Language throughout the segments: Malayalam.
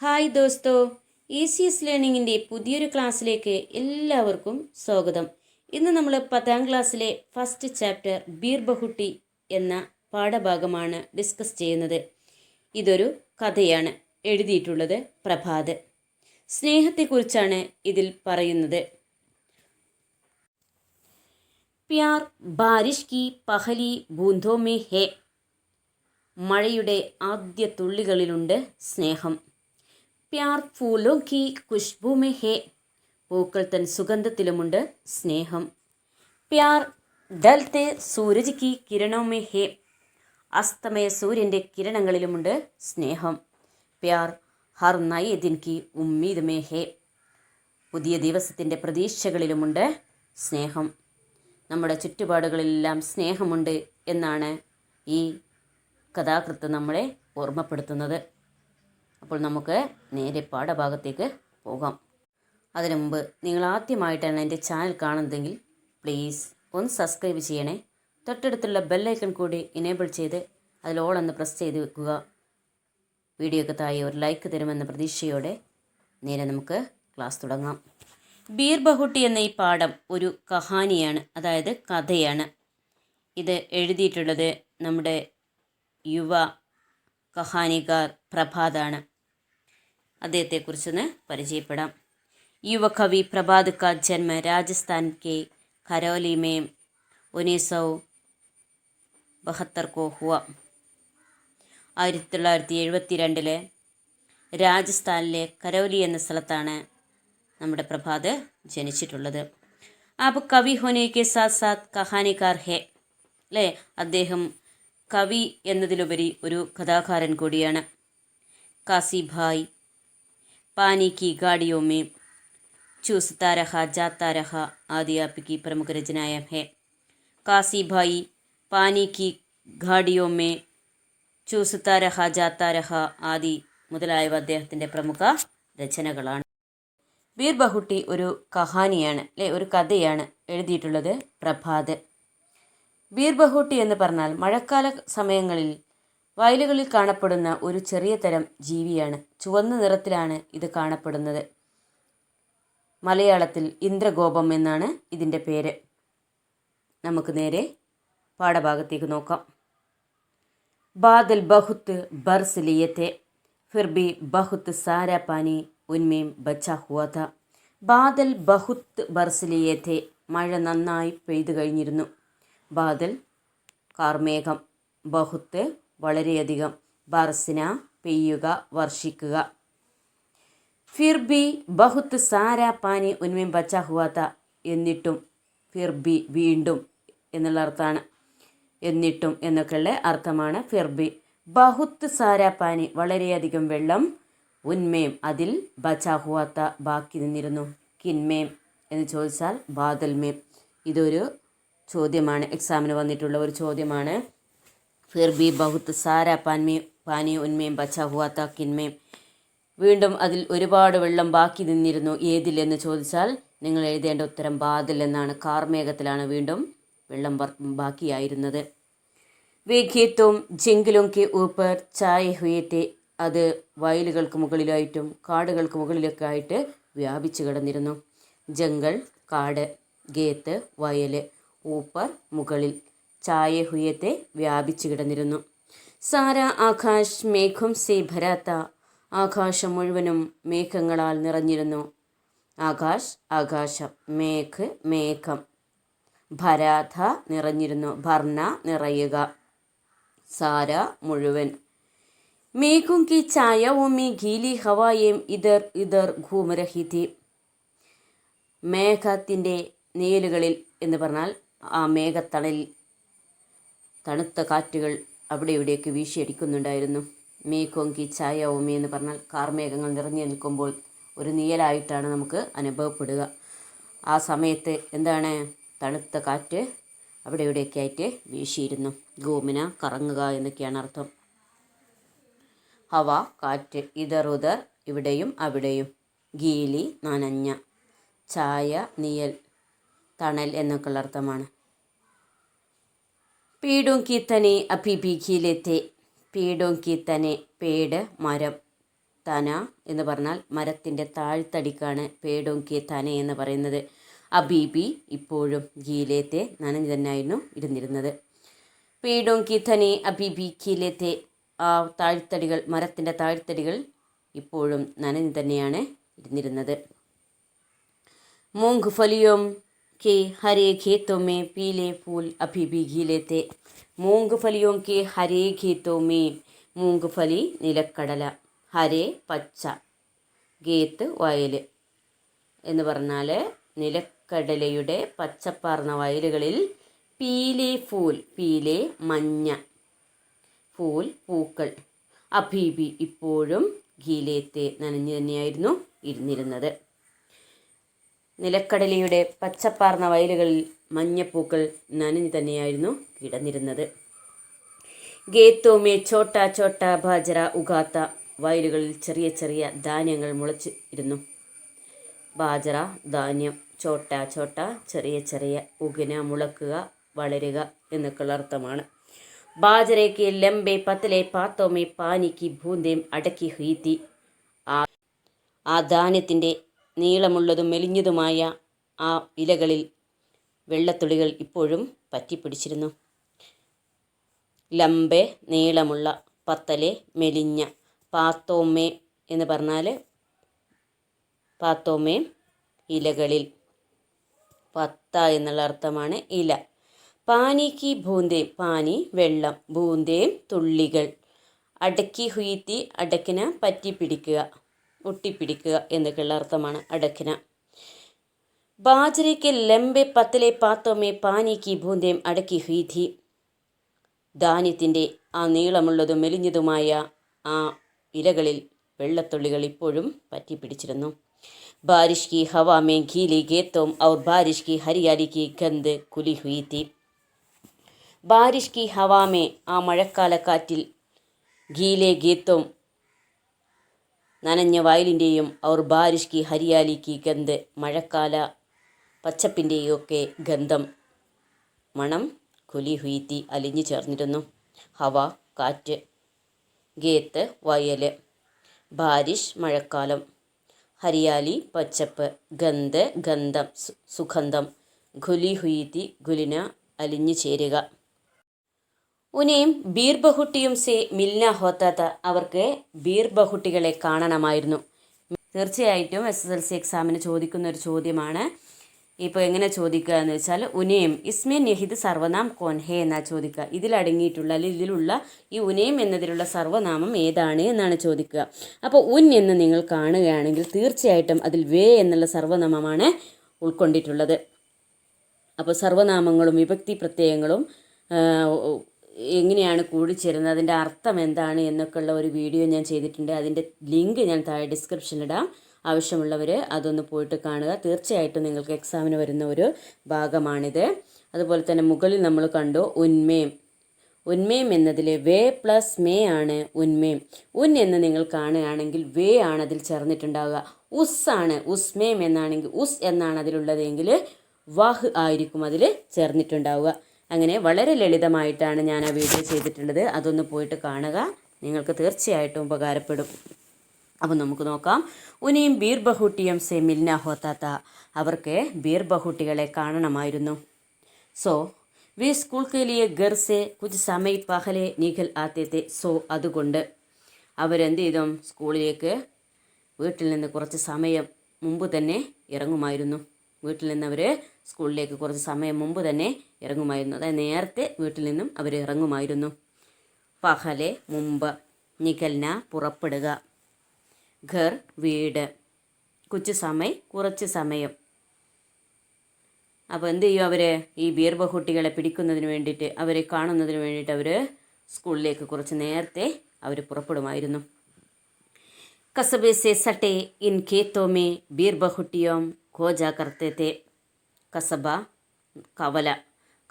ഹായ് ദോസ്തോ, ഈസിയസ് ലേണിങ്ങിൻ്റെ പുതിയൊരു ക്ലാസ്സിലേക്ക് എല്ലാവർക്കും സ്വാഗതം. ഇന്ന് നമ്മൾ 10ാം ക്ലാസ്സിലെ ഫസ്റ്റ് ചാപ്റ്റർ ബീർ ബഹുട്ടി എന്ന പാഠഭാഗമാണ് ഡിസ്കസ് ചെയ്യുന്നത്. ഇതൊരു കഥയാണ്. എഴുതിയിട്ടുള്ളത് പ്രഭാത്. സ്നേഹത്തെക്കുറിച്ചാണ് ഇതിൽ പറയുന്നത്. പ്യാർ ബാരിഷ് കി പഹലി ബൂന്തോ മേ ഹേ. മഴയുടെ ആദ്യ തുള്ളികളിലുണ്ട് സ്നേഹം. പ്യാർ ഫൂലോ കി ഖുശ്ബൂ മേ ഹേ. പൂക്കൾ തൻ സുഗന്ധത്തിലുമുണ്ട് സ്നേഹം. പ്യാർ ഡൽത്തെ സൂരജ് കി കിരണോ മേ ഹേ. അസ്തമയ സൂര്യൻ്റെ കിരണങ്ങളിലുമുണ്ട് സ്നേഹം. പ്യാർ ഹർ നയേ ദിൻ കി ഉമ്മീദ് മേ ഹേ. പുതിയ ദിവസത്തിൻ്റെ പ്രതീക്ഷകളിലുമുണ്ട് സ്നേഹം. നമ്മുടെ ചുറ്റുപാടുകളിലെല്ലാം സ്നേഹമുണ്ട് എന്നാണ് ഈ കഥാകൃത്ത് നമ്മളെ ഓർമ്മപ്പെടുത്തുന്നത്. അപ്പോൾ നമുക്ക് നേരെ പാഠഭാഗത്തേക്ക് പോകാം. അതിനു മുമ്പ് നിങ്ങൾ ആദ്യമായിട്ടാണ് എൻ്റെ ചാനൽ കാണുന്നതെങ്കിൽ പ്ലീസ് ഒന്ന് സബ്സ്ക്രൈബ് ചെയ്യണേ. തൊട്ടടുത്തുള്ള ബെല്ലൈക്കൺ കൂടി ഇനേബിൾ ചെയ്ത് അതിൽ ഓൾ എന്ന് പ്രസ് ചെയ്ത് വെക്കുക. വീഡിയോക്ക് താഴെ ഒരു ലൈക്ക് തരുമെന്ന പ്രതീക്ഷയോടെ നേരെ നമുക്ക് ക്ലാസ് തുടങ്ങാം. ബീർ ബഹുട്ടി എന്ന ഈ പാഠം ഒരു കഹാനിയാണ്, അതായത് കഥയാണ്. ഇത് എഴുതിയിട്ടുള്ളത് നമ്മുടെ യുവ കഹാനികാർ പ്രഭാതാണ്. അദ്ദേഹത്തെക്കുറിച്ചൊന്ന് പരിചയപ്പെടാം. युवा कवि प्रभात का जन्म राजस्थान के करौली में 1972 को हुआ. 1972 രാജസ്ഥാനിലെ കരൗലി എന്ന സ്ഥലത്താണ് നമ്മുടെ പ്രഭാത് ജനിച്ചിട്ടുള്ളത്. ആപ് കവി ഹോനെ കെ സാത്ത് സാത്ത് കഹാനിക്കാർ ഹെ. അല്ലേ, അദ്ദേഹം കവി എന്നതിലുപരി ഒരു കഥാകാരൻ കൂടിയാണ്. കാസിഭായ്, पानी की गाड़ियों में, चूसता रहा जाता रहा आदि आपकी प्रमुख रचनाएं हैं. काशी भाई, पानी की गाड़ियों में, चूसता रहा जाता रहा ആദി മുതലായവ അദ്ദേഹത്തിൻ്റെ പ്രമുഖ രചനകളാണ്. ബീർ ബഹുട്ടി ഒരു കഹാനിയാണ്, അല്ലേ, ഒരു കഥയാണ്. എഴുതിയിട്ടുള്ളത് പ്രഭാത്. ബീർ ബഹുട്ടി എന്ന് പറഞ്ഞാൽ മഴക്കാല സമയങ്ങളിൽ വയലുകളിൽ കാണപ്പെടുന്ന ഒരു ചെറിയ തരം ജീവിയാണ്. ചുവന്ന നിറത്തിലാണ് ഇത് കാണപ്പെടുന്നത്. മലയാളത്തിൽ ഇന്ദ്രഗോപം എന്നാണ് ഇതിൻ്റെ പേര്. നമുക്ക് നേരെ പാഠഭാഗത്തേക്ക് നോക്കാം. ബാദൽ ബഹുത്ത് ബർസ് ലിയേ थे, फिर भी बहुत सारा पानी उनमें बचा हुआ था. ബാദൽ ബഹുത്ത് ബർസ് ലിയേ थे. മഴ നന്നായി പെയ്തു കഴിഞ്ഞിരുന്നു. ബാദൽ കാർമേഘം, ബഹുത്ത് വളരെയധികം, ബർസിന പെയ്യുക, വർഷിക്കുക. ഫിർ ബി ബഹുത്ത് സാര പാനി ഉന്മേം ബച്ച ഹുവാത്ത. എന്നിട്ടും, ഫിർ ബി വീണ്ടും എന്നുള്ള അർത്ഥമാണ്. എന്നിട്ടും എന്നൊക്കെയുള്ള അർത്ഥമാണ് ഫിർ ബി. ബഹുത്ത് സാര പാനി വളരെയധികം വെള്ളം, ഉന്മേം അതിൽ, ബച്ച ഹുവാത്ത ബാക്കി നിന്നിരുന്നു. കിൻമേം എന്ന് ചോദിച്ചാൽ ബാദൽമേം. ഇതൊരു ചോദ്യമാണ്, എക്സാമിന് വന്നിട്ടുള്ള ഒരു ചോദ്യമാണ്. ഫിർ ബി ബഹുത്ത് സാര പാനി ഉന്മേം ബച്ച ഹുവാത്ത കിൻമേം. വീണ്ടും അതിൽ ഒരുപാട് വെള്ളം ബാക്കി നിന്നിരുന്നു. ഏതിൽ എന്ന് ചോദിച്ചാൽ നിങ്ങൾ എഴുതേണ്ട ഉത്തരം ബാദൽ എന്നാണ്. കാർമേഘത്തിലാണ് വീണ്ടും വെള്ളം ബാക്കിയായിരുന്നത്. വേ ഖേത്തോം ജംഗലോം കെ ഊപ്പർ ചായേ ഹുയേ थे. അത് വയലുകൾക്ക് മുകളിലായിട്ടും കാടുകൾക്ക് മുകളിലൊക്കെ ആയിട്ട് വ്യാപിച്ചു കിടന്നിരുന്നു. ജംഗൽ കാട്, ഖേത്ത് വയൽ, ഊപ്പർ മുകളിൽ, ചായേ ഹുയേ थे വ്യാപിച്ചു കിടന്നിരുന്നു. സാര ആകാശ് മേഘം സേ ഭരാത്ത. ആകാശം മുഴുവനും മേഘങ്ങളാൽ നിറഞ്ഞിരുന്നു. ആകാശ് ആകാശം, മേഘ് മേഘം, ഭരാഥ നിറഞ്ഞിരുന്നു, ഭർണ നിറയുക, സാര മുഴുവൻ. മേഘും കി ഛായാവോം മേ ഗീലി ഹവായേം ഇധർ ഇധർ ഘൂം രഹി ഥി. മേഘത്തിൻ്റെ നിഴലുകളിൽ എന്ന് പറഞ്ഞാൽ ആ മേഘത്തണലിൽ തണുത്ത കാറ്റുകൾ അവിടെ ഇവിടെയൊക്കെ വീശിയടിക്കുന്നുണ്ടായിരുന്നു. മേഘോങ്കി ഛായാവോമി എന്ന് പറഞ്ഞാൽ കാർമേഘങ്ങൾ നിറഞ്ഞു നിൽക്കുമ്പോൾ ഒരു നിഴലായിട്ടാണ് നമുക്ക് അനുഭവപ്പെടുക. ആ സമയത്ത് എന്താണ്, തണുത്ത കാറ്റ് അവിടെ ഇവിടെയൊക്കെ ആയിട്ട് വീശിയിരുന്നു. ഗോമിന കറങ്ങുക എന്നൊക്കെയാണ് അർത്ഥം. ഹവ കാറ്റ്, ഇതർ ഉദർ ഇവിടെയും അവിടെയും, ഗീലി നനഞ്ഞ, ഛായ നിഴൽ, തണൽ എന്നൊക്കെയുള്ള അർത്ഥമാണ്. पेड़ों की तने अभी भी गीले थे. पेड़ों की तने, पेड़ മരം, തന എന്ന് പറഞ്ഞാൽ മരത്തിൻ്റെ താഴ്ത്തടിക്കാണ് പേടോം കെ തന എന്ന് പറയുന്നത്. അബീബി ഇപ്പോഴും ഗീലേത്തെ നനഞ്ഞു തന്നെയായിരുന്നു ഇരുന്നിരുന്നത്. പേടോം കി തനെ അബീബി ഗീലേത്തെ ആ താഴ്ത്തടികൾ, മരത്തിൻ്റെ താഴ്ത്തടികൾ ഇപ്പോഴും നനഞ്ഞു തന്നെയാണ് ഇരുന്നിരുന്നത്. മൂംഗ്ഫലിയോം के हरे खेतों में पीले फूल अभी भी खिले थे. മൂംഗ്ഫലിയോം കെ ഹരേ ഖേത്തോ മേ, മൂംഗ്ഫലി നിലക്കടല, ഹരേ പച്ച, ഖേത്ത് വയൽ എന്ന് പറഞ്ഞാൽ നിലക്കടലയുടെ പച്ചപ്പാർന്ന വയലുകളിൽ പീലെ ഫൂൽ, പീലെ മഞ്ഞ, ഫൂൽ പൂക്കൾ, അഭീബി ഇപ്പോഴും ഖീലേത്തെ നനഞ്ഞു തന്നെയായിരുന്നു ഇരുന്നിരുന്നത്. നിലക്കടലയുടെ പച്ചപ്പാർന്ന വയലുകളിൽ മഞ്ഞപ്പൂക്കൾ നനഞ്ഞു തന്നെയായിരുന്നു കിടന്നിരുന്നത്. ഗേത്തോമേ ചോട്ട ചോട്ട ബാജറ ഉഗാത്ത, വയലുകളിൽ ചെറിയ ചെറിയ ധാന്യങ്ങൾ മുളച്ച് ഇരുന്നു. ബാജറ ധാന്യം, ചോട്ട ചോട്ട ചെറിയ ചെറിയ, ഉഗന മുളക്കുക, വളരുക എന്നൊക്കെയുള്ള അർത്ഥമാണ്. ബാജറയ്ക്ക് ലംബെ പത്തലെ പാത്തോമേ പാനിക്ക് ബൂന്തേം അടക്കി ഹീത്തി, ആ ധാന്യത്തിൻ്റെ നീളമുള്ളതും മെലിഞ്ഞതുമായ ആ ഇലകളിൽ വെള്ളത്തുള്ളികൾ ഇപ്പോഴും പറ്റിപ്പിടിച്ചിരുന്നു. ലംബെ നീളമുള്ള, പത്തലെ മെലിഞ്ഞ, പാത്തോമേ എന്ന് പറഞ്ഞാൽ പാത്തോമേ ഇലകളിൽ, പത്ത എന്നുള്ള അർത്ഥമാണ് ഇല. പാനിക്ക് ബൂന്തേം, പാനി വെള്ളം, ബൂന്തേം തുള്ളികൾ, അടക്കി ഹുയിത്തി അടക്കിന പറ്റിപ്പിടിക്കുക, ഒട്ടിപ്പിടിക്കുക എന്നൊക്കെയുള്ള അർത്ഥമാണ് അടക്കിന. ബാജരയ്ക്ക് ലംബെ പത്തലെ പാത്തോമേ പാനിക്ക് ബൂന്തേം അടക്കി ഹുയിത്തി, ധാന്യത്തിൻ്റെ ആ നീളമുള്ളതും മെലിഞ്ഞതുമായ ആ ഇലകളിൽ വെള്ളത്തുള്ളികൾ ഇപ്പോഴും പറ്റിപ്പിടിച്ചിരുന്നു. ബാരിഷ് കി ഹവാ may Geely ഗേത്തോം our ബാരിഷ് Ki Hariyali Ki ഗന്ധ് Quli ഹുയിത്തി. ബാരിഷ് Ki Hawa may, ആ മഴക്കാലക്കാറ്റിൽ, ഗീലെ ഗേത്തോം നനഞ്ഞ വയലിൻ്റെയും, ഔർ ബാരിഷ് കി ഹരിയാലി കി ഗന്ധ് മഴക്കാല പച്ചപ്പിൻ്റെയും ഒക്കെ ഗന്ധം, മണം, കുലി ഹുയിത്തി അലിഞ്ഞു ചേർന്നിരുന്നു. ഹവ കാറ്റ്, ഗേത്ത് വയൽ, ബാരിഷ് മഴക്കാലം, ഹരിയാലി പച്ചപ്പ്, ഗന്ധ് ഗന്ധം സുഗന്ധം, ഖുലി ഹുയിത്തി ഗുലിന അലിഞ്ഞു ചേരുക. ഉനേം ബീർ ബഹുട്ടിയും സെ മിൽന ഹോത്താത്ത, അവർക്ക് ബീർ ബഹുട്ടികളെ കാണണമായിരുന്നു. തീർച്ചയായിട്ടും SSLC എക്സാമിന് ചോദിക്കുന്ന ഒരു ചോദ്യമാണ്. ഇപ്പോൾ എങ്ങനെ ചോദിക്കുക എന്ന് വെച്ചാൽ, ഉനേം ഇസ്മേ നിഹിത് സർവനാം കോൻ ഹേ എന്നാണ് ചോദിക്കുക. ഇതിലടങ്ങിയിട്ടുള്ള അല്ലെങ്കിൽ ഇതിലുള്ള ഈ ഉനേം എന്നതിലുള്ള സർവനാമം ഏതാണ് എന്നാണ് ചോദിക്കുക. അപ്പോൾ ഉൻ എന്ന് നിങ്ങൾ കാണുകയാണെങ്കിൽ തീർച്ചയായിട്ടും അതിൽ വേ എന്നുള്ള സർവനാമമാണ് ഉൾക്കൊണ്ടിട്ടുള്ളത്. അപ്പോൾ സർവനാമങ്ങളും വിഭക്തി പ്രത്യയങ്ങളും എങ്ങനെയാണ് കൂടിച്ചേരുന്നത്, അതിൻ്റെ അർത്ഥം എന്താണ് എന്നൊക്കെയുള്ള ഒരു വീഡിയോ ഞാൻ ചെയ്തിട്ടുണ്ട്. അതിൻ്റെ ലിങ്ക് ഞാൻ താഴെ ഡിസ്ക്രിപ്ഷനിലിടാം. ആവശ്യമുള്ളവർ അതൊന്ന് പോയിട്ട് കാണുക. തീർച്ചയായിട്ടും നിങ്ങൾക്ക് എക്സാമിന് വരുന്ന ഒരു ഭാഗമാണിത്. അതുപോലെ തന്നെ മുകളിൽ നമ്മൾ കണ്ടു ഉന്മേം. ഉന്മേം എന്നതിൽ വേ പ്ലസ് മേ ആണ് ഉന്മേം. ഉൻ എന്ന് നിങ്ങൾ കാണുകയാണെങ്കിൽ വേ ആണ് അതിൽ ചേർന്നിട്ടുണ്ടാവുക. ഉസ് ആണ്, ഉസ്മേം എന്നാണെങ്കിൽ ഉസ് എന്നാണ് അതിലുള്ളതെങ്കിൽ വഹ് ആയിരിക്കും അതിൽ ചേർന്നിട്ടുണ്ടാവുക. അങ്ങനെ വളരെ ലളിതമായിട്ടാണ് ഞാൻ ആ വീഡിയോ ചെയ്തിട്ടുള്ളത്. അതൊന്ന് പോയിട്ട് കാണുക, നിങ്ങൾക്ക് തീർച്ചയായിട്ടും ഉപകാരപ്പെടും. അപ്പോൾ നമുക്ക് നോക്കാം. ഉനീം ബീർ ബഹൂട്ടിയം സെ മിൽന ഹോത്താത്ത, അവർക്ക് ബീർ ബഹൂട്ടികളെ കാണണമായിരുന്നു. സോ വി സ്കൂൾ കെ ലിയെ ഗർ സെ കുछ समय പഹലെ നിഖൽ ആത്തെ തെ. സോ അതുകൊണ്ട് അവരെന്ത് ചെയ്തു, സ്കൂളിലേക്ക് വീട്ടിൽ നിന്ന് കുറച്ച് സമയം മുമ്പ് തന്നെ ഇറങ്ങുമായിരുന്നു. വീട്ടിൽ നിന്ന് അവർ സ്കൂളിലേക്ക് കുറച്ച് സമയം മുമ്പ് തന്നെ ഇറങ്ങുമായിരുന്നു. അതായത് നേരത്തെ വീട്ടിൽ നിന്നും അവർ ഇറങ്ങുമായിരുന്നു. പഹലെ മുമ്പ്, നിഖൽന പുറപ്പെടുക, ഘർ വീട്, കുച്ച് സമയം കുറച്ച് സമയം. അപ്പോൾ എന്ത് ചെയ്യും, അവർ ഈ ബീർ ബഹൂട്ടികളെ പിടിക്കുന്നതിന് വേണ്ടിയിട്ട്, അവരെ കാണുന്നതിന് വേണ്ടിയിട്ട് അവർ സ്കൂളിലേക്ക് കുറച്ച് നേരത്തെ അവർ പുറപ്പെടുമായിരുന്നു. കസബെ സെ സട്ടെ ഇൻ ഖേത്തോ മേ ബീർ ബഹൂട്ടിയോം ഖോജ കർത്തെ തെ. കസബ കവല,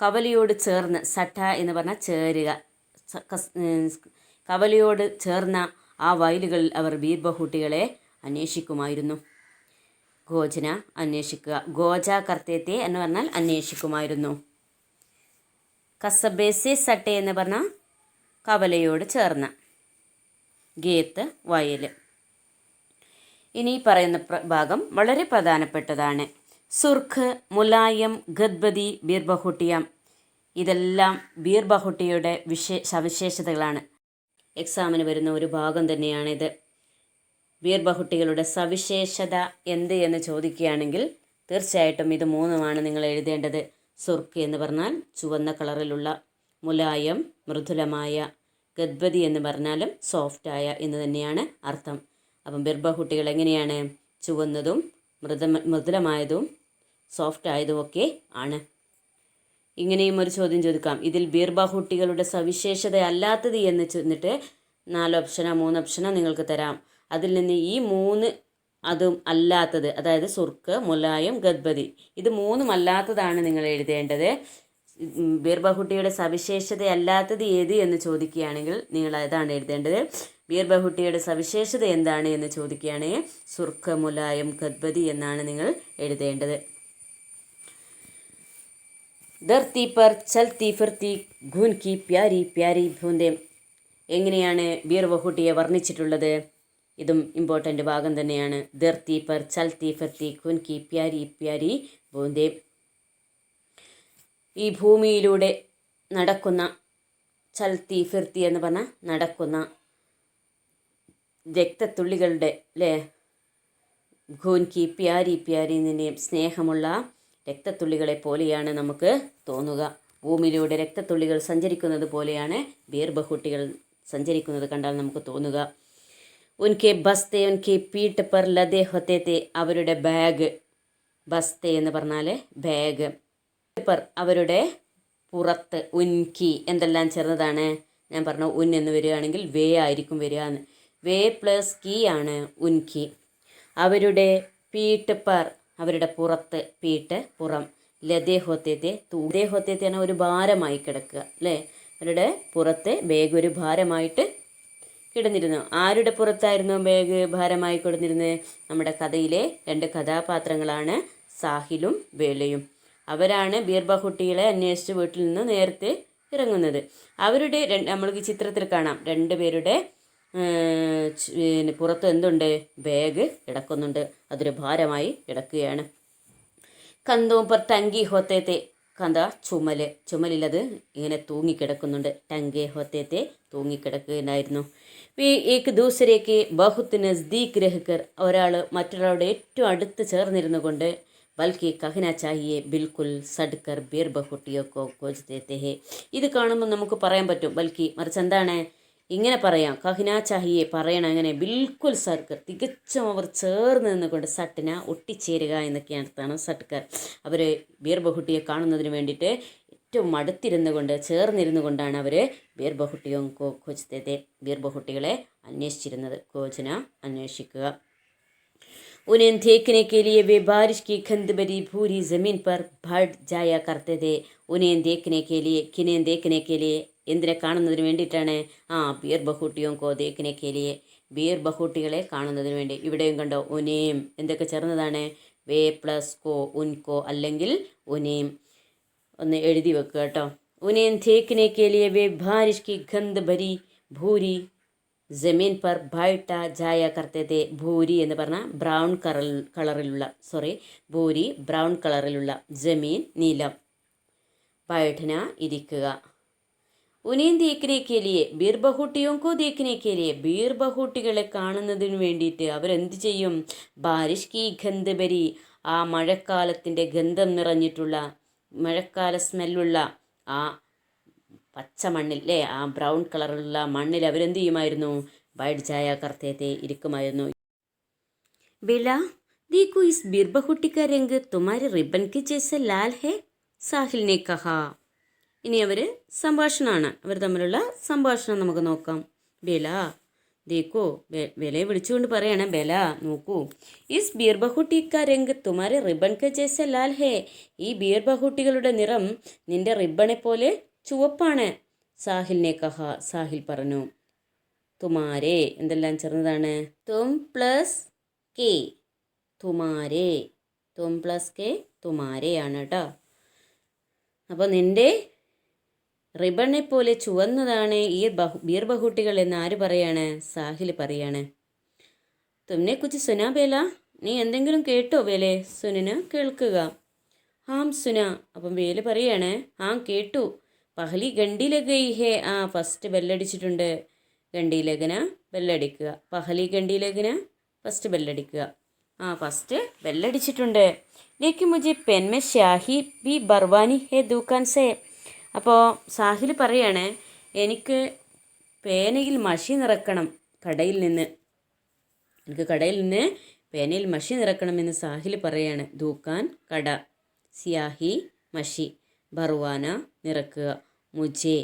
കവലയോട് ചേർന്ന്, സട്ട എന്ന് പറഞ്ഞാൽ ചേരുക, കവലയോട് ചേർന്ന ആ വയലുകളിൽ അവർ ബീർ ബഹൂട്ടികളെ അന്വേഷിക്കുമായിരുന്നു. ഖോജന അന്വേഷിക്കുക, ഖോജ കർത്തേത്തെ എന്ന് പറഞ്ഞാൽ അന്വേഷിക്കുമായിരുന്നു. കസബേസെ സട്ടെ എന്ന് പറഞ്ഞാൽ കവലയോട് ചേർന്ന, ഗേത്ത് വയൽ, ഇനി പറയുന്ന ഭാഗം വളരെ പ്രധാനപ്പെട്ടതാണ്. സുർക്ക്, മുലായം, ഗദ്ബദി, ബീർബഹുട്ടിയം. ഇതെല്ലാം ബീർബഹുട്ടിയുടെ സവിശേഷതകളാണ്. എക്സാമിന് വരുന്ന ഒരു ഭാഗം തന്നെയാണിത്. ബീർബഹുട്ടികളുടെ സവിശേഷത എന്ത് എന്ന് ചോദിക്കുകയാണെങ്കിൽ തീർച്ചയായിട്ടും ഇത് മൂന്നുമാണ് നിങ്ങൾ എഴുതേണ്ടത്. സുർക്ക് എന്ന് പറഞ്ഞാൽ ചുവന്ന കളറിലുള്ള, മുലായം മൃദുലമായ, ഗദ്ബദി എന്ന് പറഞ്ഞാലും സോഫ്റ്റായ എന്ന് തന്നെയാണ് അർത്ഥം. അപ്പം ബീർബഹുട്ടികൾ എങ്ങനെയാണ്? ചുവന്നതും മൃദുലമായതും സോഫ്റ്റ് ആയതുമൊക്കെ ആണ്. ഇങ്ങനെയും ഒരു ചോദ്യം ചോദിക്കാം. ഇതിൽ ബീർബഹുട്ടികളുടെ സവിശേഷത അല്ലാത്തത് എന്ന് ചെന്നിട്ട് 4 ഓപ്ഷനോ 3 ഓപ്ഷനോ നിങ്ങൾക്ക് തരാം. അതിൽ നിന്ന് ഈ 3 അതും അല്ലാത്തത്, അതായത് സുർക്ക്, മുലായം, ഗദ്ബദി, ഇത് 3ഉം അല്ലാത്തതാണ് നിങ്ങൾ എഴുതേണ്ടത്. ബീർബഹുട്ടിയുടെ സവിശേഷത അല്ലാത്തത് ഏത് എന്ന് ചോദിക്കുകയാണെങ്കിൽ നിങ്ങൾ അതാണ് എഴുതേണ്ടത്. ബീർബഹുട്ടിയുടെ സവിശേഷത എന്താണ് എന്ന് ചോദിക്കുകയാണെങ്കിൽ സുർക്ക്, മുലായം, ഗദ്ബദി എന്നാണ് നിങ്ങൾ എഴുതേണ്ടത്. ധർത്തി പർ ചൽത്തി ഫിർത്തി ഖൂൻ കി പ്യാരി പ്യാരി ബൂന്ദേ. എങ്ങനെയാണ് ബീർബഹുട്ടിയെ വർണ്ണിച്ചിട്ടുള്ളത്? ഇതും ഇമ്പോർട്ടൻ്റ് ഭാഗം തന്നെയാണ്. ധർത്തി പർ ചൽത്തി ഫിർത്തി ഖൂൻ കി പ്യാരി പ്യാരി ബൂന്ദേ. ഈ ഭൂമിയിലൂടെ നടക്കുന്ന, ചൽത്തി ഫിർത്തി എന്ന് പറഞ്ഞാൽ നടക്കുന്ന രക്തത്തുള്ളികളുടെ അല്ലേ, ഖൂൻ കി പ്യാരി പ്യാരി നിന്നെയും സ്നേഹമുള്ള രക്തത്തുള്ളികളെ പോലെയാണ് നമുക്ക് തോന്നുക. ഭൂമിയിലൂടെ രക്തത്തുള്ളികൾ സഞ്ചരിക്കുന്നത് പോലെയാണ് ബീർബഹുട്ടികൾ സഞ്ചരിക്കുന്നത് കണ്ടാൽ നമുക്ക് തോന്നുക. ഉൻകെ ബസ്തെ ഉൻകെ പീട്ട് പർ ലദേ ഹൊത്തേ തേ. അവരുടെ ബാഗ്, ബസ്തെ എന്ന് പറഞ്ഞാൽ ബാഗ്, പർ അവരുടെ പുറത്ത്, ഉൻകി എന്തെല്ലാം ചേർന്നതാണ്? ഞാൻ പറഞ്ഞു ഉൻ എന്ന് വരികയാണെങ്കിൽ വേ ആയിരിക്കും വരിക എന്ന്. വേ പ്ലസ് കീ ആണ് ഉൻകി. അവരുടെ പീട്ട് പർ അവരുടെ പുറത്ത്, പീട്ട് പുറം, ലതേ ഹോത്തേത്തെ തൂതേ ഹോത്തേത്തെയാണ് ഒരു ഭാരമായി കിടക്കുക അല്ലേ. അവരുടെ പുറത്ത് ബാഗ് ഒരു ഭാരമായിട്ട് കിടന്നിരുന്നു. ആരുടെ പുറത്തായിരുന്നു ബാഗ് ഭാരമായി കിടന്നിരുന്നത്? നമ്മുടെ കഥയിലെ 2 കഥാപാത്രങ്ങളാണ് സാഹിലും ബേലയും. അവരാണ് ബീർബഹുട്ടികളെ അന്വേഷിച്ച് വീട്ടിൽ നിന്ന് നേരത്തെ ഇറങ്ങുന്നത്. അവരുടെ നമ്മൾക്ക് ചിത്രത്തിൽ കാണാം 2 പേരുടെ പുറത്ത് എന്തുണ്ട്? ബാഗ് കിടക്കുന്നുണ്ട്. അതൊരു ഭാരമായി കിടക്കുകയാണ്. കന്തവും പർ ടങ്കി ഹോത്തേത്തെ. കന്ത ചുമലിലത് ഇങ്ങനെ തൂങ്ങിക്കിടക്കുന്നുണ്ട്. ടങ്കെ ഹോത്തേത്തെ തൂങ്ങിക്കിടക്കുകയായിരുന്നു. ഏക് ദൂസരേക്ക് ബഹുത്ത് നസ്ദീക് രഹ്കർ. ഒരാൾ മറ്റൊരാളുടെ ഏറ്റവും അടുത്ത് ചേർന്നിരുന്നു കൊണ്ട് ബൽക്കി കഹന ചാഹിയെ ബിൽക്കുൽ സഡ്കർ ബീർബഹുട്ടിയോ കോ കോജ് ദേത്തെ ഹേ. ഇത് കാണുമ്പോൾ നമുക്ക് പറയാൻ പറ്റും ബൽക്കി, മറിച്ച് എന്താണ് ഇങ്ങനെ പറയാം, കഹിന ചാഹിയെ പറയണം എങ്ങനെ? ബിൽക്കുൽ സഡ്കർ തികച്ചും അവർ ചേർന്ന് നിന്നുകൊണ്ട്, സട്ടിന ഒട്ടിച്ചേരുക എന്നൊക്കെയാണ് അർത്ഥമാണ് സഡ്കർ. അവർ ബീർബഹുട്ടിയെ കാണുന്നതിന് വേണ്ടിയിട്ട് ഏറ്റവും അടുത്തിരുന്നു കൊണ്ട്, ചേർന്നിരുന്നു കൊണ്ടാണ് അവർ ബീർബഹുട്ടിയോ കോ കോജ് ദേത്തെ ബീർബഹുട്ടികളെ അന്വേഷിച്ചിരുന്നത്. കോജന അന്വേഷിക്കുക. उन्हें देखने के लिए वे बारिश की गंध भरी भूरी ज़मीन पर भट जाया करते थे. उन्हें देखने के लिए, किन्हें देखने के लिए, എന്തിനെ കാണുന്നതിന് വേണ്ടിയിട്ടാണ്? ബീർബഹുട്ടിയോ കോ ദേഖ്നെ കെ ലിയെ, ബീർബഹുട്ടികളെ കാണുന്നതിന് വേണ്ടി. ഇവിടെയും കണ്ടോ ഉനേം എന്തൊക്കെ ചേർന്നതാണ്? വേ പ്ലസ് കോ, ഉൻകോ അല്ലെങ്കിൽ ഉനേം. ഒന്ന് എഴുതി വെക്കുക കേട്ടോ. ഉനേം ദേഖ്നെ കെ ലിയെ വേ ബാരിഷ് കി ഗന്ധ് ഭരി ഭൂരി ജമീൻ പർ ബൈട്ട ജായ കർത്തേത്തെ. ഭൂരി എന്ന് പറഞ്ഞാൽ ബ്രൗൺ കളറിലുള്ള, ഭൂരി ബ്രൗൺ കളറിലുള്ള, ജമീൻ നീലം, ബൈഠന ഇരിക്കുക. ഉനേം ദേഖ്നെ കെ ലിയെ ബീർബഹുട്ടിയോ കോ ദേഖ്നെ കെ ലിയെ ബീർബഹുട്ടികളെ കാണുന്നതിന് വേണ്ടിയിട്ട് അവരെന്ത് ചെയ്യും? ബാരിഷ് കി ഗന്ധ് ഭരി, ആ മഴക്കാലത്തിൻ്റെ ഗന്ധം നിറഞ്ഞിട്ടുള്ള, മഴക്കാല സ്മെല്ലുള്ള ആ പച്ച മണ്ണിൽ ആ ബ്രൗൺ കളറുള്ള മണ്ണിൽ അവരെന്ത് ചെയ്യുമായിരുന്നു? ബൈഠ് ജായ കർത്തേത്തെ ഇരിക്കുമായിരുന്നു. ബേല देखो इस ബീർബഹുട്ടി का रंग तुम्हारे रिबन के जैसे लाल है, സാഹിൽ ने कहा. ഇനി അവർ സംഭാഷണമാണ്, അവർ തമ്മിലുള്ള സംഭാഷണം നമുക്ക് നോക്കാം. ബേല ദേക്കോ, ബേലയെ വിളിച്ചുകൊണ്ട് പറയണം, ബേല നോക്കൂ, ഇസ് ബീർബഹുട്ടി കാ രംഗ് തുമാരെ റിബൺ കെ ജൈസെ ലാൽ ഹേ. ഈ ബീർബഹുട്ടികളുടെ നിറം നിന്റെ റിബണെ പോലെ ചുവപ്പാണ്. സാഹിലിനെ കഹ, സാഹിൽ പറഞ്ഞു. തുമാരെ എന്തെല്ലാം ചേർന്നതാണ്? തും പ്ലസ് കെ, തുമാരെ, തും പ്ലസ് കെ തുമാരെയാണ് കേട്ടോ. അപ്പോൾ നിന്റെ റിബണെ പോലെ ചുവന്നതാണ് ഈ ബീർബഹുട്ടികൾ എന്ന് ആര് പറയാണ്? സാഹിൽ പറയാണ്. തുമ്നെ കുച്ച് സുനാ ബേല, നീ എന്തെങ്കിലും കേട്ടോ ബേലെ? സുനിന് കേൾക്കുക. ഹാം സുന, അപ്പം ബേല് പറയാണ് ഹാം കേട്ടു. പഹലി ഗണ്ടി ലഗയി ഹേ, ആ ഫസ്റ്റ് ബെല്ലടിച്ചിട്ടുണ്ട്. ഗണ്ടി ലഗന ബെല്ലടിക്കുക. പഹലി ഗണ്ടി ലഗന ഫസ്റ്റ് ബെല്ലടിക്കുക. ആ ഫസ്റ്റ് ബെല്ലടിച്ചിട്ടുണ്ട്. ലേക്ക് മുझे പെൻ മേ സ്യാഹി ബി ബർവാനി ഹേ ദുക്കാൻ സേ. അപ്പോൾ സാഹിൽ പറയാണ് എനിക്ക് പേനയിൽ മഷി നിറക്കണം കടയിൽ നിന്ന്. എനിക്ക് കടയിൽ നിന്ന് പേനയിൽ മഷി നിറക്കണമെന്ന് സാഹിൽ പറയാണ്. ദൂക്കാൻ കട, സ്യാഹി മഷി, ബർവാന നിറക്കുക, മുझे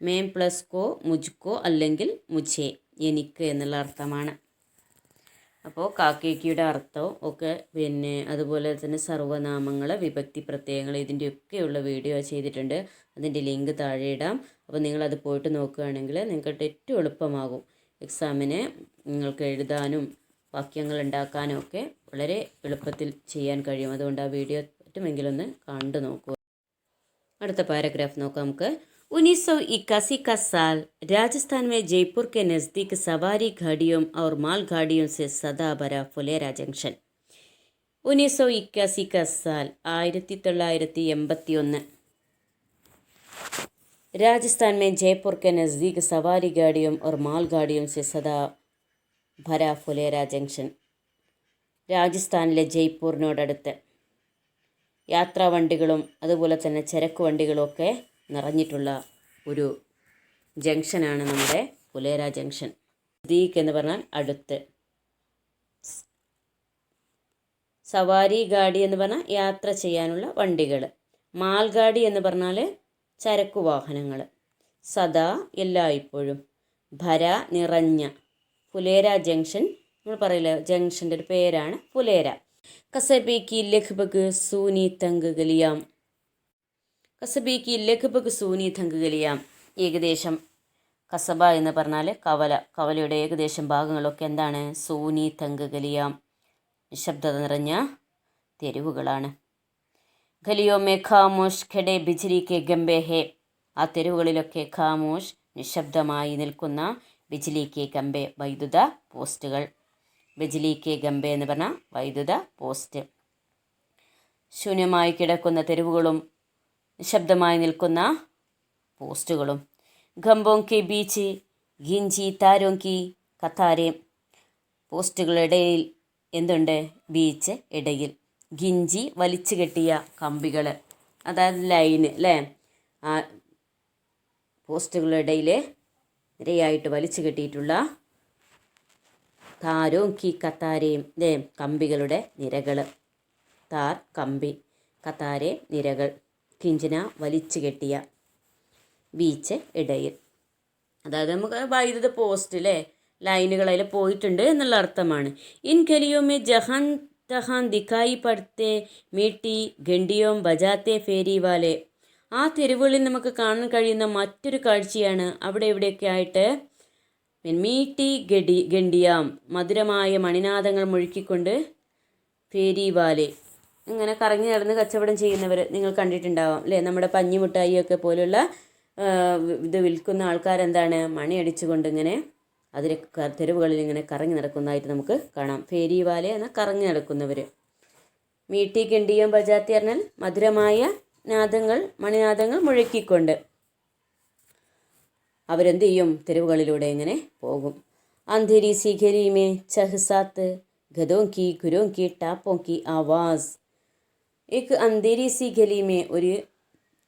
മേം പ്ലസ് കോ മുജ്കോ അല്ലെങ്കിൽ മുझे എനിക്ക് എന്നുള്ള അർത്ഥമാണ്. അപ്പോൾ കാക്കേക്കിയുടെ അർത്ഥവും ഒക്കെ പിന്നെ അതുപോലെ തന്നെ സർവ്വനാമങ്ങൾ, വിഭക്തി പ്രത്യയങ്ങൾ ഇതിൻ്റെയൊക്കെയുള്ള വീഡിയോ ചെയ്തിട്ടുണ്ട്. അതിൻ്റെ ലിങ്ക് താഴെ ഇടാം. അപ്പോൾ നിങ്ങളത് പോയിട്ട് നോക്കുകയാണെങ്കിൽ നിങ്ങൾക്ക് ഏറ്റവും എളുപ്പമാകും. എക്സാമിന് നിങ്ങൾക്ക് എഴുതാനും വാക്യങ്ങൾ ഉണ്ടാക്കാനും ഒക്കെ വളരെ എളുപ്പത്തിൽ ചെയ്യാൻ കഴിയും. അതുകൊണ്ട് ആ വീഡിയോ പറ്റുമെങ്കിൽ ഒന്ന് കണ്ടു നോക്കുക. അടുത്ത പാരഗ്രാഫ് നോക്കാം നമുക്ക്. 1981 का साल राजस्थान में जयपुर के नज़दीक सवारी गाड़ियों और माल गाड़ियों से सदा भरा फुलेरा जंक्शन. 1981 का साल 1981. राजस्थान में जयपुर के नज़दीक सवारी गाड़ियों और माल गाड़ियों से सदा भरा फुलेरा जंक्शन. രാജസ്ഥാനിലെ ജയ്പൂരിനോടടുത്ത് യാത്രാവണ്ടികളും അതുപോലെ തന്നെ ചരക്ക് വണ്ടികളും ഒക്കെ നിറഞ്ഞിട്ടുള്ള ഒരു ജംഗ്ഷനാണ് നമ്മുടെ ഫുലേര ജംഗ്ഷൻ. നസ്ദീക് എന്ന് പറഞ്ഞാൽ അടുത്ത്, സവാരി ഗാഡി എന്ന് പറഞ്ഞാൽ യാത്ര ചെയ്യാനുള്ള വണ്ടികൾ, മാൽഗാഡി എന്ന് പറഞ്ഞാൽ ചരക്കു വാഹനങ്ങൾ, സദാ എല്ലായ്പ്പോഴും, ഭര നിറഞ്ഞ, ഫുലേര ജംഗ്ഷൻ നമ്മൾ പറയില്ല ജംഗ്ഷൻ്റെ ഒരു പേരാണ് ഫുലേര. കസബേക്ക് ലഗ്ഭഗ് സൂനി തങ്ക് ഗലിയാം. കസബേക്ക് ലഗ്ഭഗ് സൂനി തങ്ക് ഗലിയാം. ഏകദേശം കസബ എന്ന് പറഞ്ഞാൽ കവല, കവലയുടെ ഏകദേശം ഭാഗങ്ങളൊക്കെ എന്താണ്? സൂനി തങ്ക് ഗലിയാം, നിശബ്ദത നിറഞ്ഞ തെരുവുകളാണ്. ഗലിയോ മേ ഖാമോഷ് ഖഡേ ബിജ്ലി കെ ഗംബേ ഹേ. ആ തെരുവുകളിലൊക്കെ ഖാമോഷ് നിശബ്ദമായി നിൽക്കുന്ന ബിജ്ലി കെ ഗംബേ വൈദ്യുത പോസ്റ്റുകൾ. ബിജ്ലി കെ ഗംബേ എന്ന് പറഞ്ഞാൽ വൈദ്യുത പോസ്റ്റ്. ശൂന്യമായി കിടക്കുന്ന തെരുവുകളും നിശബ്ദമായി നിൽക്കുന്ന പോസ്റ്റുകളും. ഖംബോं के बीच ഗിഞ്ചി താരോं की കത്താരെ. പോസ്റ്റുകളിടയിൽ എന്തുണ്ട്? ബീച്ച് ഇടയിൽ. ഗിഞ്ചി വലിച്ചു കെട്ടിയ കമ്പികൾ, അതായത് ലൈന് അല്ലേ. ആ പോസ്റ്റുകളിടയിൽ നിരയായിട്ട് വലിച്ചു കെട്ടിയിട്ടുള്ള താരോं की കത്താരയും കമ്പികളുടെ നിരകൾ. താർ കമ്പി, കത്താരെ നിരകൾ. കിഞ്ചിന വലിച്ചു കെട്ടിയ, ബീച്ച് ഇടയിൽ. അതായത് നമുക്ക് വൈദ്യുത പോസ്റ്റ് അല്ലേ, ലൈനുകൾ അതിൽ പോയിട്ടുണ്ട് എന്നുള്ള അർത്ഥമാണ്. ഇൻ ഗലിയോ മേ ജഹാൻ തഹാൻ ദിക്കായി പടുത്തെ മീട്ടി ഗണ്ടിയോം ബജാത്തെ ഫേരി വാലെ. ആ തെരുവുകളിൽ നമുക്ക് കാണാൻ കഴിയുന്ന മറ്റൊരു കാഴ്ചയാണ് അവിടെ ഇവിടെയൊക്കെ ആയിട്ട് മീട്ടി ഗണ്ടിയാം, മധുരമായ മണിനാദങ്ങൾ മുഴുക്കിക്കൊണ്ട് ഫേരി വാലെ ഇങ്ങനെ കറങ്ങി നടന്ന് കച്ചവടം ചെയ്യുന്നവർ നിങ്ങൾ കണ്ടിട്ടുണ്ടാവാം അല്ലേ. നമ്മുടെ പഞ്ഞിമുട്ടായിയൊക്കെ പോലുള്ള ഇത് വിൽക്കുന്ന ആൾക്കാരെന്താണ് മണി അടിച്ചുകൊണ്ട് ഇങ്ങനെ അതിൽ തെരുവുകളിൽ ഇങ്ങനെ കറങ്ങി നടക്കുന്നതായിട്ട് നമുക്ക് കാണാം. ഫേരി വാലെ എന്ന കറങ്ങി നടക്കുന്നവർ. മീട്ടി ഗണ്ടിയം ബജാത്തി പറഞ്ഞാൽ മധുരമായ നാദങ്ങൾ, മണിനാദങ്ങൾ മുഴക്കിക്കൊണ്ട് അവരെന്ത് ചെയ്യും? തെരുവുകളിലൂടെ ഇങ്ങനെ പോകും. അന്ധേരി സി ഗലി മേ ചഹ്സാത്ത് ഗദോं की गुरों की टापों की आवाज़. एक अंधेरी सी गली में ഒരു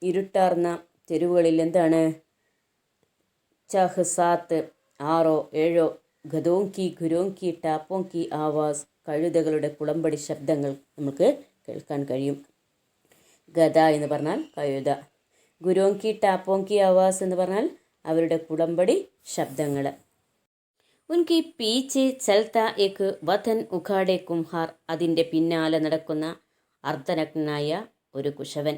ഇരുട്ടാർന്ന തെരുവുകളിൽ എന്താണ്? ചഹ്സാത്ത് 6 7 ഗദോं की गुरों की टापों की आवाज़, കഴുതകളുടെ കുളമ്പടി ശബ്ദങ്ങൾ നമുക്ക് കേൾക്കാൻ കഴിയും. ഗദ എന്ന് പറഞ്ഞാൽ കഴുത. ഗുരോं की टापों की आवाज़ എന്ന് പറഞ്ഞാൽ അവരുടെ കുളമ്പടി ശബ്ദങ്ങൾ. ഉൻകി പീച്ച് ചൽത്ത ഏക് വതൻ ഉഖാടെ കുംഹാർ. അതിൻ്റെ പിന്നാലെ നടക്കുന്ന അർദ്ധനഗ്നായ ഒരു കുശവൻ.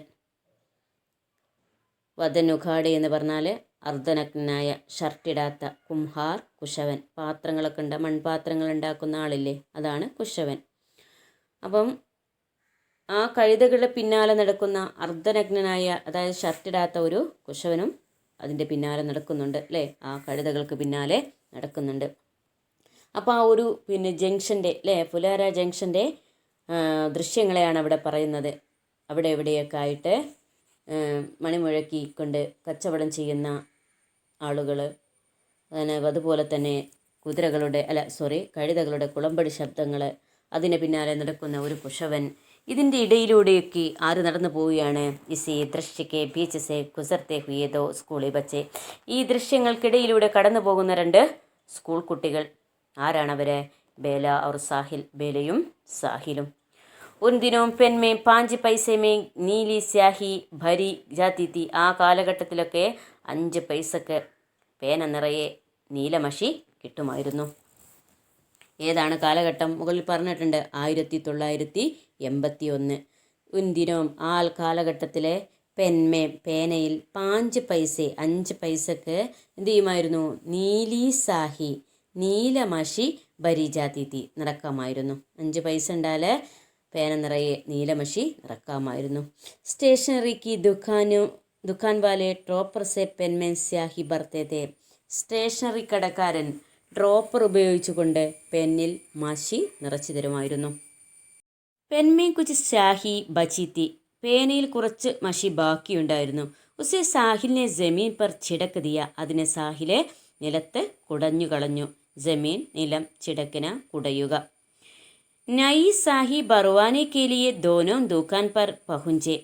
വതൻ ഉഖാടെ എന്ന് പറഞ്ഞാൽ അർദ്ധനഗ്നായ, ഷർട്ടിടാത്ത. കുംഹാർ കുശവൻ. പാത്രങ്ങളൊക്കെ ഉണ്ട്, മൺപാത്രങ്ങൾ ഉണ്ടാക്കുന്ന ആളില്ലേ, അതാണ് കുശവൻ. അപ്പം ആ കഴുതകളുടെ പിന്നാലെ നടക്കുന്ന അർദ്ധനഗ്നായ, അതായത് ഷർട്ടിടാത്ത ഒരു കുശവനും അതിൻ്റെ പിന്നാലെ നടക്കുന്നുണ്ട് അല്ലേ. ആ കഴുതകൾക്ക് പിന്നാലെ നടക്കുന്നുണ്ട്. അപ്പോൾ ആ ഒരു ജംഗ്ഷൻ്റെ അല്ലേ, ഫുലാര ജംഗ്ഷൻ്റെ ദൃശ്യങ്ങളെയാണ് അവിടെ പറയുന്നത്. അവിടെ എവിടെയൊക്കെ ആയിട്ട് മണിമുഴക്കിക്കൊണ്ട് കച്ചവടം ചെയ്യുന്ന ആളുകൾ, അതുപോലെ തന്നെ കഴുതകളുടെ കുളമ്പടി ശബ്ദങ്ങൾ, അതിന് പിന്നാലെ നടക്കുന്ന ഒരു കുശവൻ, ഇതിൻ്റെ ഇടയിലൂടെയൊക്കെ ആര് നടന്നു പോവുകയാണ്? ഇസി ദൃശ്യക്കെ ബീച്ച് സെ ഗുസർത്തെ ഹുയേതോ സ്കൂളിൽ ബച്ചെ. ഈ ദൃശ്യങ്ങൾക്കിടയിലൂടെ കടന്നു പോകുന്ന 2 സ്കൂൾ കുട്ടികൾ. ആരാണവർ? ബേല और സാഹിൽ, ബേലയും സാഹിലും. ഉൻ ദിനോം പെൻ മേ 5 പൈസേ മേ നീലി സ്യാഹി ഭരി ജാത്തി തി. ആ കാലഘട്ടത്തിലൊക്കെ 5 പൈസക്ക് പേന നിറയെ നീലമഷി കിട്ടുമായിരുന്നു. ഏതാണ് കാലഘട്ടം? മുകളിൽ പറഞ്ഞിട്ടുണ്ട് 1981. ഉൻ ദിനോം, ആ കാലഘട്ടത്തിലെ പെൻമേ, പേനയിൽ 5 പൈസേ, 5 പൈസക്ക് എന്ത് ചെയ്യുമായിരുന്നു? നീലി സാഹി, നീലമഷി ഭരിജാതീതി, നിറക്കാമായിരുന്നു. 5 പൈസ ഉണ്ടായാൽ പേന നിറയെ നീലമഷി നിറക്കാമായിരുന്നു. സ്റ്റേഷനറിക്ക് ദുഖാൻ വാലെ ഡ്രോപ്പർ സെ പെൻമേ സ്യാഹി ഭർത്തേതെ. സ്റ്റേഷനറി കടക്കാരൻ ഡ്രോപ്പർ ഉപയോഗിച്ചുകൊണ്ട് പെന്നിൽ മഷി നിറച്ചു തരുമായിരുന്നു. പെൻമേ കുച്ച് സ്യാഹി ബച്ചിത്തി, പേനയിൽ കുറച്ച് മഷി ബാക്കിയുണ്ടായിരുന്നു. ഉസെ സാഹിലിനെ ജമീൻ പർ ചിടക്ക് ദിയ, അതിനെ സാഹിലെ നിലത്ത് കുടഞ്ഞു കളഞ്ഞു. ജമീൻ, നിലം, ചിടക്കിന കുടയുക. നയി സാഹി ബർവാനെ കേലിയെ ദോനോ ദുഖാൻ പർ പഹുഞ്ചെ.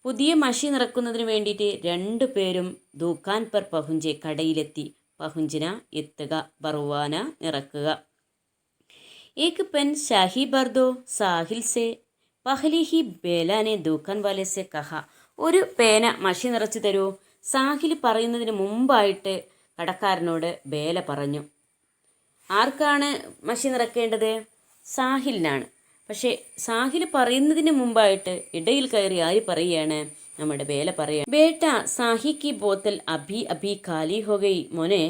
പുതിയ മഷി നിറക്കുന്നതിന് വേണ്ടിയിട്ട് 2 പേരും ദുഖാൻ പർ പഹുഞ്ചെ, കടയിലെത്തി. പഹുഞ്ചിന എത്തുക, ബർവാന നിറക്കുക. ഏക് പെൻ ഷാഹി ബർദോ സാഹിൽ സെ പഹലി ഹി ബേലാനെ ദുഖാൻ വാലെ സെ കഹ. ഒരു പേന മഷി നിറച്ചു തരൂ. സാഹിൽ പറയുന്നതിന് മുമ്പായിട്ട് കടക്കാരനോട് ബേല പറഞ്ഞു. ആർക്കാണ് മഷി നിറക്കേണ്ടത്? സാഹിലിനാണ്. പക്ഷേ സാഹിൽ പറയുന്നതിന് മുമ്പായിട്ട് ഇടയിൽ കയറി ആര് പറയുകയാണ്? നമ്മുടെ ബേല പറയുകയാണ്. ബേട്ട സാഹി കി ബോത്തൽ അഭി ഖാലി ഹോ ഗയി. മോനെ,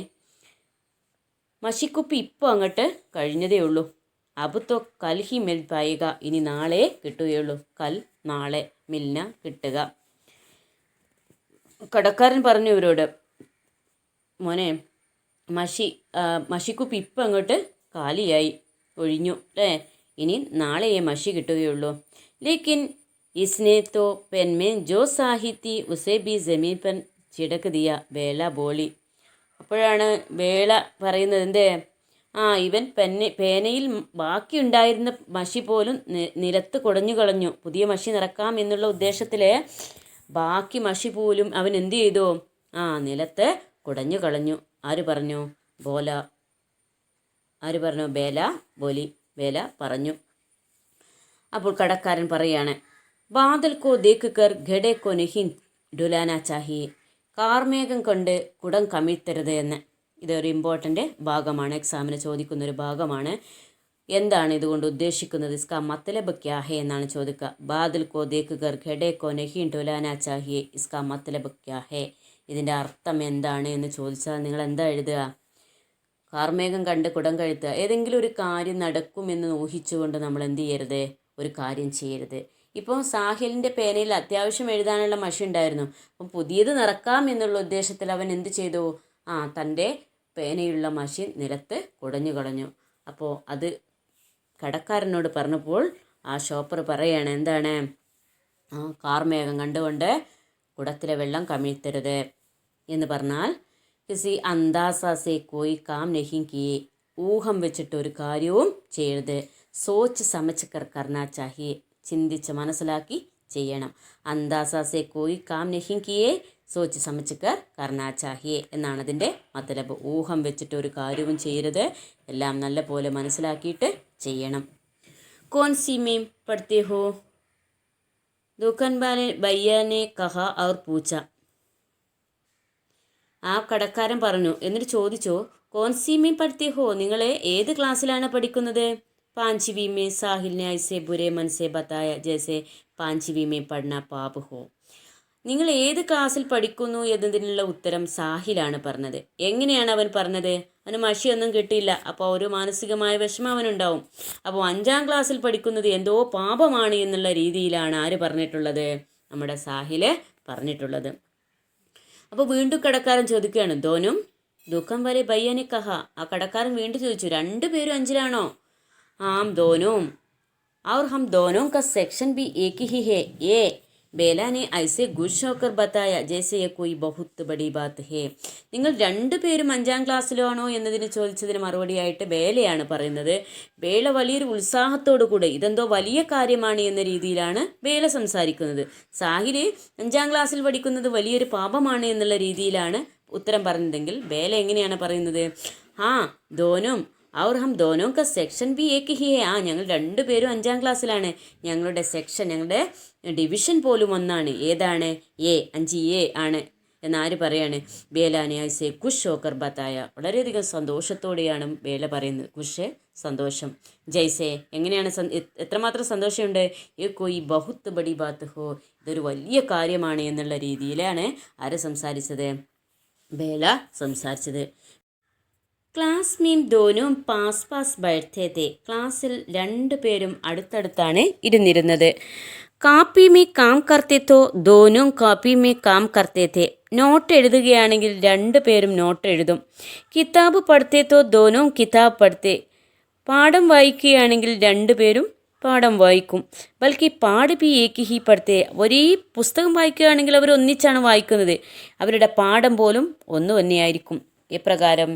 മഷിക്കുപ്പി ഇപ്പോൾ അങ്ങോട്ട് കഴിഞ്ഞതേ ഉള്ളൂ. അബുത്തോ കൽ ഹി മിൽ പായുക, ഇനി നാളെ കിട്ടുകയുള്ളൂ. കൽ, നാളെ, മിൽന, കിട്ടുക. കടക്കാരൻ പറഞ്ഞു ഇവരോട്, മോനെ, മഷിക്കുപ്പി ഇപ്പം അങ്ങോട്ട് കാലിയായി, ഒഴിഞ്ഞു അല്ലേ, ഇനി നാളെയേ മഷി കിട്ടുകയുള്ളൂ. ലേക്കിൻ ഇസ്നെ തോ പെൻ മേ ജോ സാഹിത്തി ഉസേ ബി ജമീൻ പെൻ ചിടക്ക് ദിയ ബേല ബോളി. അപ്പോഴാണ് ബേള പറയുന്നത്, എന്തേ, ഇവൻ പേനയിൽ ബാക്കിയുണ്ടായിരുന്ന മഷി പോലും നിലത്ത് കുടഞ്ഞു കളഞ്ഞു. പുതിയ മഷി നിറക്കാം എന്നുള്ള ഉദ്ദേശത്തിൽ ബാക്കി മഷി പോലും അവൻ എന്ത് ചെയ്തു? നിലത്ത് കുടഞ്ഞു കളഞ്ഞു. ആര് പറഞ്ഞു? ബേല ബോലി, ബേല പറഞ്ഞു. അപ്പോൾ കടക്കാരൻ പറയാണ്, ബാദൽ കോ ദേഖ് കർ ഘടേ കോ നഹി ഡുലാന ചാഹിയെ. കാർമേഘം കൊണ്ട് കുടം കമിഴ്ത്തരുത് എന്ന്. ഇതൊരു ഇമ്പോർട്ടൻ്റ് ഭാഗമാണ്, എക്സാമിന് ചോദിക്കുന്നൊരു ഭാഗമാണ്. എന്താണ് ഇതുകൊണ്ട് ഉദ്ദേശിക്കുന്നത്? ഇസ്കാ മത്ലബ് ക്യാ ഹേ എന്നാണ് ചോദിക്കുക. ബാദൽ കോ ദേഖ് കർ ഘടേ കോ നഹി ഡുലാന ചാഹിയെ, ഇസ്കാ മത്ലബ് ക്യാ ഹേ. ഇതിൻ്റെ അർത്ഥം എന്താണ് എന്ന് ചോദിച്ചാൽ നിങ്ങൾ എന്താ എഴുതുക? കാർമേഘം കണ്ട് കുടം കഴുത്തുക. ഏതെങ്കിലും ഒരു കാര്യം നടക്കുമെന്ന് ഊഹിച്ചുകൊണ്ട് നമ്മൾ എന്ത് ചെയ്യരുത്? ഒരു കാര്യം ചെയ്യരുത്. ഇപ്പോൾ സാഹിലിൻ്റെ പേനയിൽ അത്യാവശ്യം എഴുതാനുള്ള മഷി ഉണ്ടായിരുന്നു. അപ്പം പുതിയത് നിറക്കാം എന്നുള്ള ഉദ്ദേശത്തിൽ അവൻ എന്ത് ചെയ്തു? തൻ്റെ പേനയുള്ള മഷി നിലത്ത് കുടഞ്ഞു കളഞ്ഞു. അപ്പോൾ അത് കടക്കാരനോട് പറഞ്ഞപ്പോൾ ആ ഷോപ്പർ പറയാണ്, എന്താണ്? കാർമേഘം കണ്ടുകൊണ്ട് കുടത്തിലെ വെള്ളം കമിഴ്ത്തരുത് എന്ന് പറഞ്ഞാൽ, കിസി അന്താസെ കോയി കാം നഹി കിയെ, ഊഹം വെച്ചിട്ട് ഒരു കാര്യവും ചെയ്യരുത്. സോച്ച് സമച്ച് കർ കർനാ ചാഹിയെ, ചിന്തിച്ച് മനസ്സിലാക്കി ചെയ്യണം. അന്താസെ കോയി കാം നഹി കിയെ സോച്ച് സമച്ച് കർ കർനാ ചാഹിയെ എന്നാണ് അതിൻ്റെ മതലബ്. ഊഹം വെച്ചിട്ട് ഒരു കാര്യവും ചെയ്യരുത്, എല്ലാം നല്ല പോലെ മനസ്സിലാക്കിയിട്ട് ചെയ്യണം. കോൻ സി മീം പഠിത്തേ ഹോ? ദുഖാൻ വാലെ ഭയ്യാനെ കഹ ഔർ പൂച്ച. ആ കടക്കാരൻ പറഞ്ഞു, എന്നിട്ട് ചോദിച്ചു, കോൻസി മീ പഠിത്തേ ഹോ? നിങ്ങൾ ഏത് ക്ലാസ്സിലാണ് പഠിക്കുന്നത്? 5वीं में साहिल ने ऐसे बुरे मन से बताया जैसे 5वीं में पढ़ना पाप हो. നിങ്ങൾ ഏത് ക്ലാസ്സിൽ പഠിക്കുന്നു എന്നതിനുള്ള ഉത്തരം സാഹിലാണ് പറഞ്ഞത്. എങ്ങനെയാണ് അവൻ പറഞ്ഞത്? അവന് മഷിയൊന്നും കിട്ടിയില്ല. അപ്പോൾ ഒരു മാനസികമായ വിഷമം അവനുണ്ടാവും. അപ്പോൾ 5ാം ക്ലാസ്സിൽ പഠിക്കുന്നത് എന്തോ പാപമാണ് എന്നുള്ള രീതിയിലാണ് ആര് പറഞ്ഞിട്ടുള്ളത്? നമ്മുടെ സാഹില് പറഞ്ഞിട്ടുള്ളത്. അപ്പോൾ വീണ്ടും കടക്കാരൻ ചോദിക്കുകയാണ്, ദുഃഖം വരെ ഭയ്യനെ കഹ. ആ കടക്കാരൻ വീണ്ടും ചോദിച്ചു, രണ്ടുപേരും 5-ലാണോ? ആം ദോനോം. और हम दोनों का सेक्शन भी एक ही है. ये बेला ने ऐसे गुश होकर बताया जैसे ये कोई बहुत बड़ी बात है. നിങ്ങൾ രണ്ടുപേരും 5-ാം ക്ലാസ്സിലാണോ എന്നതിന് ചോദിച്ചതിന് മറുപടിയായിട്ട് ബേലയാണ് പറയുന്നത്. ബേല വലിയൊരു ഉത്സാഹത്തോടു കൂടെ ഇതെന്തോ വലിയ കാര്യമാണ് എന്ന രീതിയിലാണ് ബേല സംസാരിക്കുന്നത്. സാഹില് 5-ാം ക്ലാസ്സിൽ പഠിക്കുന്നത് വലിയൊരു പാപമാണ് എന്നുള്ള രീതിയിലാണ് ഉത്തരം പറഞ്ഞതെങ്കിൽ ബേല എങ്ങനെയാണ് പറയുന്നത്? ആ ദോനും और हम दोनों का സെക്ഷൻ ബി ഏക്ക് ഹി ഹേ. ഞങ്ങൾ രണ്ടുപേരും 5-ാം ക്ലാസ്സിലാണ്. ഞങ്ങളുടെ സെക്ഷൻ, ഞങ്ങളുടെ ഡിവിഷൻ പോലും ഒന്നാണ്. ഏതാണ്? എ, 5A ആണ് എന്നാര് പറയാണ്? ബേലാനെ ഐസെ ഖുഷ് ഹോക്കർ ബത്തായ. വളരെയധികം സന്തോഷത്തോടെയാണ് ബേല പറയുന്നത്. ഖുഷ്, സന്തോഷം. ജയ്സെ, എങ്ങനെയാണ് എത്രമാത്രം സന്തോഷമുണ്ട്? ഏ കോയി ബഹുത്ത് ബഡി ബാത്ത് ഹോ. ഇതൊരു വലിയ കാര്യമാണ് എന്നുള്ള രീതിയിലാണ് ആര് സംസാരിച്ചത്? ബേല സംസാരിച്ചത്. ക്ലാസ് മീം ദോനും പാസ് പാസ് ബൈഠത്തെ. ക്ലാസ്സിൽ രണ്ടുപേരും അടുത്തടുത്താണ് ഇരുന്നിരുന്നത്. കാപ്പി മീ കാം കർത്തേത്തോ ദോനും കാപ്പി മീ കാം കർത്തേത്തെ. നോട്ട് എഴുതുകയാണെങ്കിൽ രണ്ടുപേരും നോട്ട് എഴുതും. കിതാബ് പഠിത്തേത്തോ ദോനും കിതാബ് പഠിത്തേ. പാഠം വായിക്കുകയാണെങ്കിൽ രണ്ടുപേരും പാഠം വായിക്കും. Balki പാഠ് B Ek he പഠിത്തേ. ഒരേ പുസ്തകം വായിക്കുകയാണെങ്കിൽ അവർ ഒന്നിച്ചാണ് വായിക്കുന്നത്. അവരുടെ പാഠം പോലും ഒന്ന് തന്നെയായിരിക്കും. ഇപ്രകാരം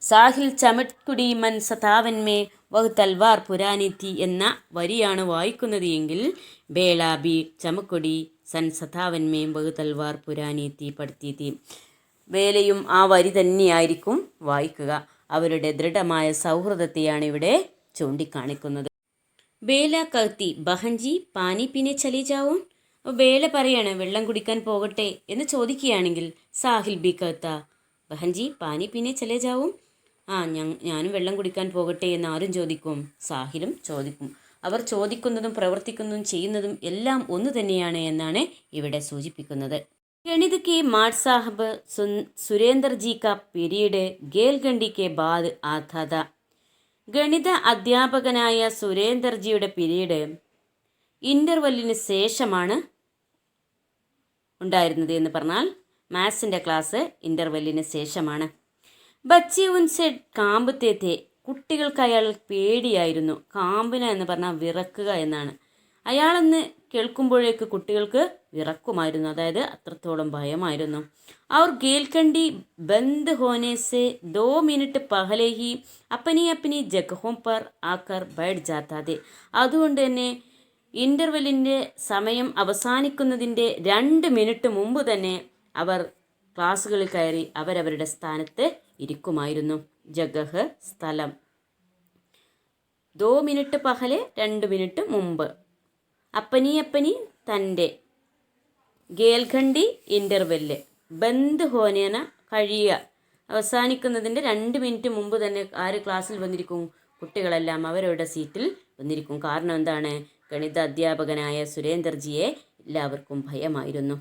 സാഹിൽ ചമട്കുടി മൻ സതാവൻ മേ വഹ് തൽവാർ പുരാനി തി എന്ന വരിയാണ് വായിക്കുന്നത് എങ്കിൽ ബേള ബി ചമക്കുടി സൻ സതാവൻ മേ വഹ് തൽവാർ പുരാനി തി പഠിത്തി തി. ബേലയും ആ വരി തന്നെയായിരിക്കും വായിക്കുക. അവരുടെ ദൃഢമായ സൗഹൃദത്തെയാണ് ഇവിടെ ചൂണ്ടിക്കാണിക്കുന്നത്. ബേല കഹത്തി ബഹൻജി പാനി പീനെ ചലി ജാവോ. ബേല പറയാണ് വെള്ളം കുടിക്കാൻ പോകട്ടെ എന്ന് ചോദിക്കുകയാണെങ്കിൽ സാഹിൽ ബി കഹത്ത ബഹൻജി പാനി പീനെ ചലേ ജാവും. ഞാനും വെള്ളം കുടിക്കാൻ പോകട്ടെ എന്ന് ആരും ചോദിക്കും? സാഹിലും ചോദിക്കും. അവർ ചോദിക്കുന്നതും പ്രവർത്തിക്കുന്നതും ചെയ്യുന്നതും എല്ലാം ഒന്ന് തന്നെയാണ് എന്നാണ് ഇവിടെ സൂചിപ്പിക്കുന്നത്. ഗണിത് കെ മാഡ് സാഹബ് സുരേന്ദർ ജി കാ പീരീഡ് ഗേൽഖണ്ഡി കെ ബാദ് ആതാ താ. ഗണിത അധ്യാപകനായ സുരേന്ദർജിയുടെ പീരീഡ് ഇൻ്റർവെല്ലിന് ശേഷമാണ് ഉണ്ടായിരുന്നത്. എന്ന് പറഞ്ഞാൽ മാത്സിൻ്റെ ക്ലാസ് ഇൻ്റർവെല്ലിന് ശേഷമാണ്. ബച്ചി ഉൻസെ കാമ്പത്തേത്തെ. കുട്ടികൾക്ക് അയാൾ പേടിയായിരുന്നു. കാമ്പന എന്ന് പറഞ്ഞാൽ വിറക്കുക എന്നാണ്. അയാളെന്ന് കേൾക്കുമ്പോഴേക്ക് കുട്ടികൾക്ക് വിറക്കുമായിരുന്നു, അതായത് അത്രത്തോളം ഭയമായിരുന്നു. അവർ ഗേൽഖണ്ഡി ബന്ദ് ഹോനെ സെ 2 മിനിറ്റ് പഹലെ ഹി അപ്പനി അപ്പനി ജഗഹോം പർ ആക്കർ ബൈഠ് ജാത്താ തേ. അതുകൊണ്ട് തന്നെ ഇൻ്റർവെല്ലിൻ്റെ സമയം അവസാനിക്കുന്നതിൻ്റെ 2 മിനിറ്റ് മുമ്പ് തന്നെ അവർ ക്ലാസ്സുകളിൽ കയറി അവരവരുടെ സ്ഥാനത്ത് ഇരിക്കുമായിരുന്നു. ജഗഹ്, സ്ഥലം. 2 മിനിറ്റ് പഹലെ 2 മിനിറ്റ് മുമ്പ്. അപ്പനി അപ്പനി തൻ്റെ. ഗേൽഖണ്ഡി ഇൻ്റർവെല്ല്. ബന്ദ് ഹോനേന കഴിയുക, അവസാനിക്കുന്നതിൻ്റെ 2 മിനിറ്റ് മുമ്പ് തന്നെ ആര് ക്ലാസ്സിൽ വന്നിരിക്കും? കുട്ടികളെല്ലാം അവരവരുടെ സീറ്റിൽ വന്നിരിക്കും. കാരണം എന്താണ്? ഗണിത അധ്യാപകനായ സുരേന്ദർജിയെ എല്ലാവർക്കും ഭയമായിരുന്നു.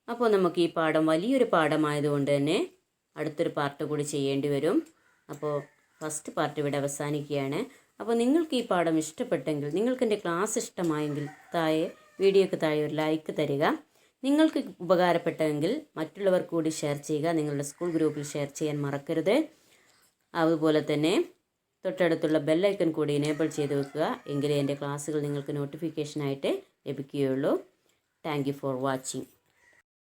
അപ്പോൾ നമുക്ക് ഈ പാഠം വലിയൊരു പാഠമായതുകൊണ്ട് തന്നെ അടുത്തൊരു പാർട്ട് കൂടി ചെയ്യേണ്ടി വരും. അപ്പോൾ ഫസ്റ്റ് പാർട്ട് ഇവിടെ അവസാനിക്കുകയാണ്. അപ്പോൾ നിങ്ങൾക്ക് ഈ പാഠം ഇഷ്ടപ്പെട്ടെങ്കിൽ, നിങ്ങൾക്ക് എൻ്റെ ക്ലാസ് ഇഷ്ടമായെങ്കിൽ വീഡിയോക്ക് താഴെ ഒരു ലൈക്ക് തരിക. നിങ്ങൾക്ക് ഉപകാരപ്പെട്ടെങ്കിൽ മറ്റുള്ളവർ കൂടി ഷെയർ ചെയ്യുക. നിങ്ങളുടെ സ്കൂൾ ഗ്രൂപ്പിൽ ഷെയർ ചെയ്യാൻ മറക്കരുത്. അതുപോലെ തന്നെ തൊട്ടടുത്തുള്ള ബെല്ലൈക്കൺ കൂടി എനേബിൾ ചെയ്ത് വെക്കുക. എങ്കിലേ എൻ്റെ ക്ലാസ്സുകൾ നിങ്ങൾക്ക് നോട്ടിഫിക്കേഷനായിട്ട് ലഭിക്കുകയുള്ളൂ. Thank you for watching.